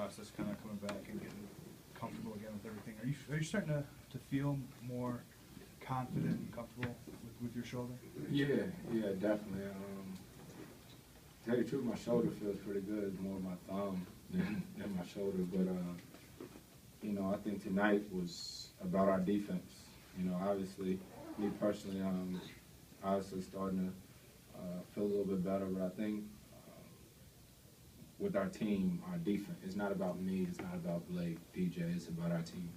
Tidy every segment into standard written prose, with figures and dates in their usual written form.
process, kind of coming back and getting comfortable again with everything. Are you starting to feel more confident and comfortable with your shoulder? Yeah, definitely. To tell you the truth, my shoulder feels pretty good. It's more my thumb than my shoulder. But, you know, I think tonight was about our defense. You know, obviously, me personally, obviously starting to feel a little bit better. But I think with our team, our defense, it's not about me, it's not about Blake, DJ, it's about our team.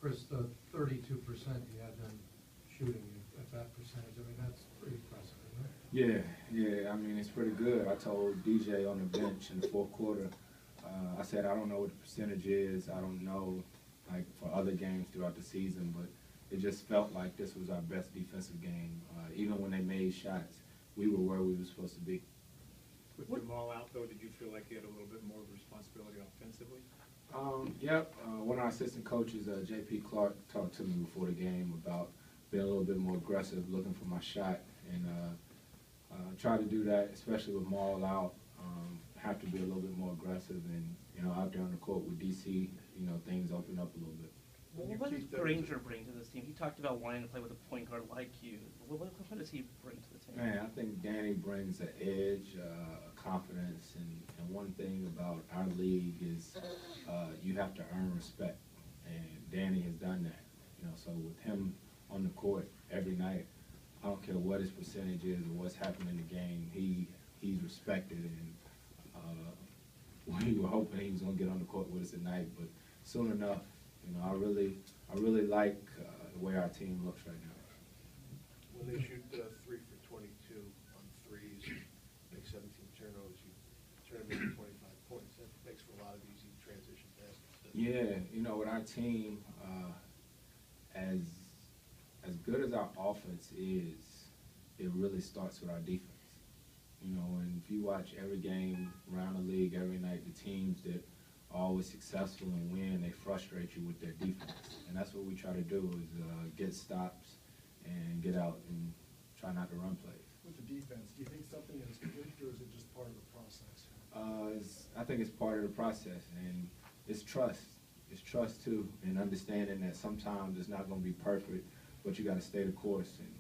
Chris, the 32% you had them shooting at that percentage, I mean, that's pretty impressive, isn't it? Yeah, I mean, it's pretty good. I told DJ on the bench in the fourth quarter, I said, I don't know what the percentage is. I don't know, like, for other games throughout the season, but it just felt like this was our best defensive game. Even when they made shots, we were where we were supposed to be. With Jamal out, though, did you feel like you had a little bit more responsibility offensively? Yep. One of our assistant coaches, J.P. Clark, talked to me before the game about being a little bit more aggressive, looking for my shot, and try to do that, especially with Maul out. Have to be a little bit more aggressive, and you know, out there on the court with DC, you know, things open up a little bit. Well, what does Granger bring to this team? He talked about wanting to play with a point guard like you. What does he bring to the team? Man, I think Danny brings an edge, confidence, and one thing about our league is you have to earn respect, and Danny has done that. You know, so with him on the court every night, I don't care what his percentage is or what's happening in the game, he's respected, and we were hoping he was going to get on the court with us tonight, but soon enough, you know, I really like the way our team looks right now. When they shoot 3 for 22 on threes, make 17 turnovers, you turn them into 25 points. That makes for a lot of easy transition baskets. Yeah, you know, with our team, as good as our offense is, it really starts with our defense. You know, and if you watch every game around the league every night, the teams that are always successful and win, they frustrate you with their defense. And that's what we try to do is get stops and get out and try not to run plays. With the defense, do you think something has clicked, or is it just part of the process? I think it's part of the process, and it's trust. It's trust, too, and understanding that sometimes it's not going to be perfect, but you got to stay the course. And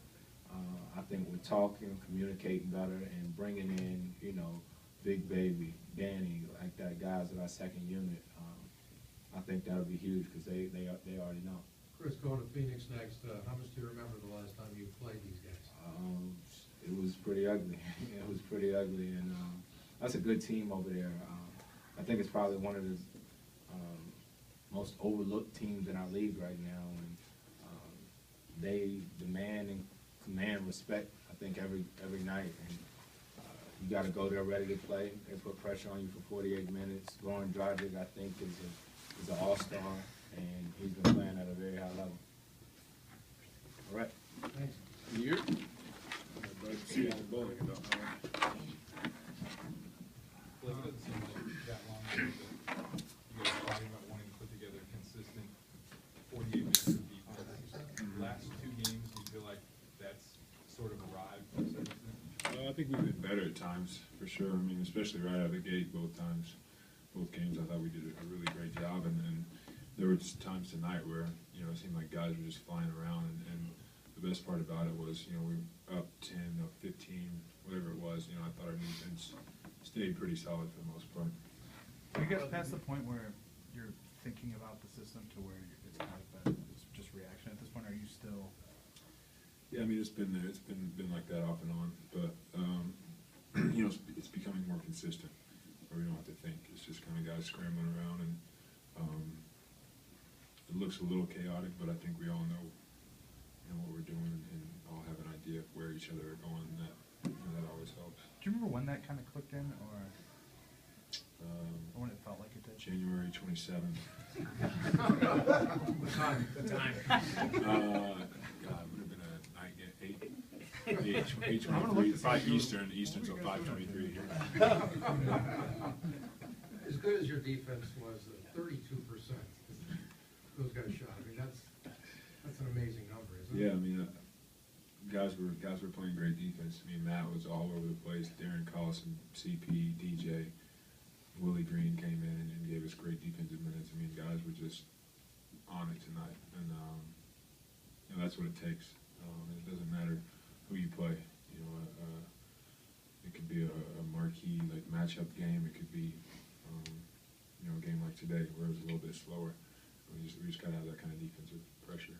I think we're talking, communicating better, and bringing in, you know, Big Baby, Danny, like that, guys of our second unit. I think that'll be huge because they already know. Chris, going to Phoenix next, how much do you remember the last time you played these guys? It was pretty ugly. It was pretty ugly, and that's a good team over there. I think it's probably one of the most overlooked teams in our league right now, and they demand and command respect, I think, every night. And you got to go there ready to play. They put pressure on you for 48 minutes. Goran Dragic, I think, is an all-star, and he's been playing at a very high level. All right. Thanks. Here. Glad to see you on the ball. Blake, it doesn't seem like that long ago that you guys were talking about wanting to put together a consistent 48 minutes of defense. Last two games, do you feel like that's sort of arrived to a certain extent? I think we've been better at times, for sure. I mean, especially right out of the gate, both times. Both games, I thought we did a really great job, and then there were just times tonight where, you know, it seemed like guys were just flying around, and the best part about it was, you know, we were up 10, up 15, whatever it was. You know, I thought our defense stayed pretty solid for the most part. Do you get past the point where you're thinking about the system to where it's kind of it's just reaction at this point? Are you still? Yeah, I mean, it's been like that off and on, but you know, it's becoming more consistent, where we don't have to think. It's just kind of guys scrambling around, and it looks a little chaotic, but I think we all know, you know, what we're doing, and all have an idea of where each other are going, and that, you know, that always helps. Do you remember when that kind of clicked in, or when it felt like it did? January 27th. The time. God, it would have been a night at 8:23, 5 Eastern, so 5:23 here. As good as your defense was, 32%, those guys shot. I mean, that's an amazing number, isn't it? Yeah, I mean, guys were playing great defense. I mean, Matt was all over the place. Darren Collison, CP, DJ, Willie Green came in. us great defensive minutes. I mean, guys were just on it tonight, and you know, that's what it takes. It doesn't matter who you play. You know, it could be a marquee like matchup game. It could be you know, a game like today where it was a little bit slower. We just gotta have that kind of defensive pressure.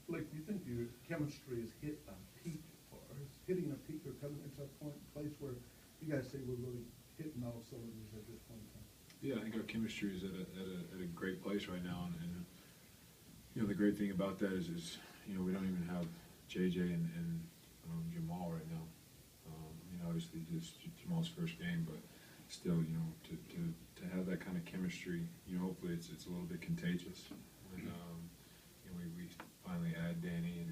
Blake, do you think your chemistry has hit a peak, or is hitting a peak, or coming into a place where you guys say we're really hitting all cylinders at this point in time? Yeah, I think our chemistry is at a great place right now, and you know, the great thing about that is you know, we don't even have JJ and Jamal right now. You know, obviously just Jamal's first game, but still, you know, to have that kind of chemistry, you know, hopefully it's a little bit contagious. When you know, we finally add Danny and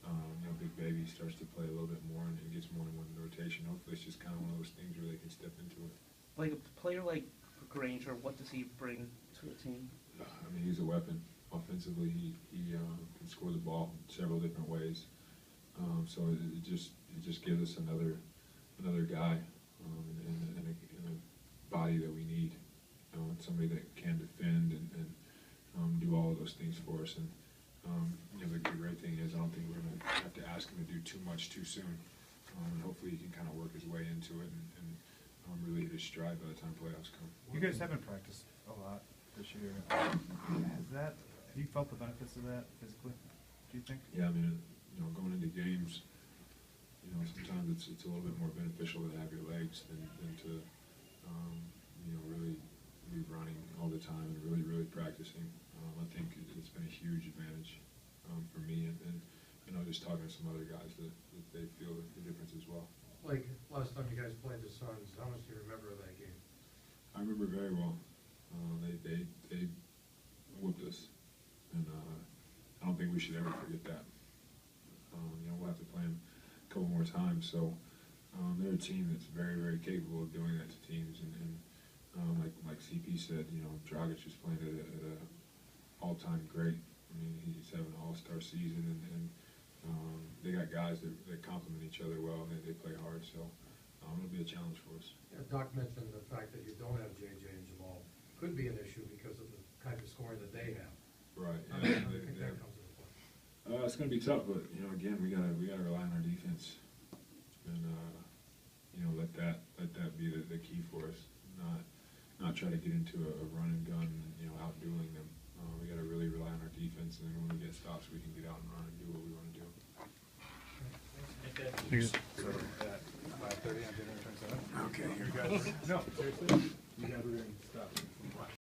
you know, Big Baby starts to play a little bit more and gets more in one rotation. Hopefully it's just kind of one of those things where they can step into it. Like a player like Granger, what does he bring to the team? I mean, he's a weapon. Offensively, he can score the ball several different ways. So it just gives us another guy in a body that we need. You know, somebody that can defend and do all of those things for us. And you know, the great thing is, I don't think we're going to have to ask him to do too much too soon. And hopefully he can kind of work his way into it and really hit his stride by the time playoffs come. You guys haven't practiced a lot this year. Have you felt the benefits of that physically, do you think? Yeah, I mean, you know, going into games, you know, sometimes it's a little bit more beneficial to have your legs than to, you know, really be running all the time and really practicing. I think it's been a huge advantage for me, and you know, just talking to some other guys that they feel the difference as well. Like, last time you guys played the Suns, how much do you remember of that game? I remember very well. They whooped us, and I don't think we should ever forget that. You know, we'll have to play them a couple more times. So they're a team that's very capable of doing that to teams, and like CP said, you know, Dragic is playing at a all-time great. I mean, he's having an all-star season, and they got guys that complement each other well, and they play hard. So it'll be a challenge for us. Yeah, Doc mentioned the fact that you don't have JJ and Jamal could be an issue because of the kind of scoring that they have. Right. How Yeah, do you think that comes into play? It's going to be tough, but you know, again, we gotta rely on our defense, and you know, let that be the key for us. Not try to get into a run and gun, you know, outdueling them. We got to really rely on our defense, and then when we get stops, we can get out and run and do what we want to do. So at 5:30 on dinner turns out. Okay, here You guys, no, seriously, you guys are going to stop.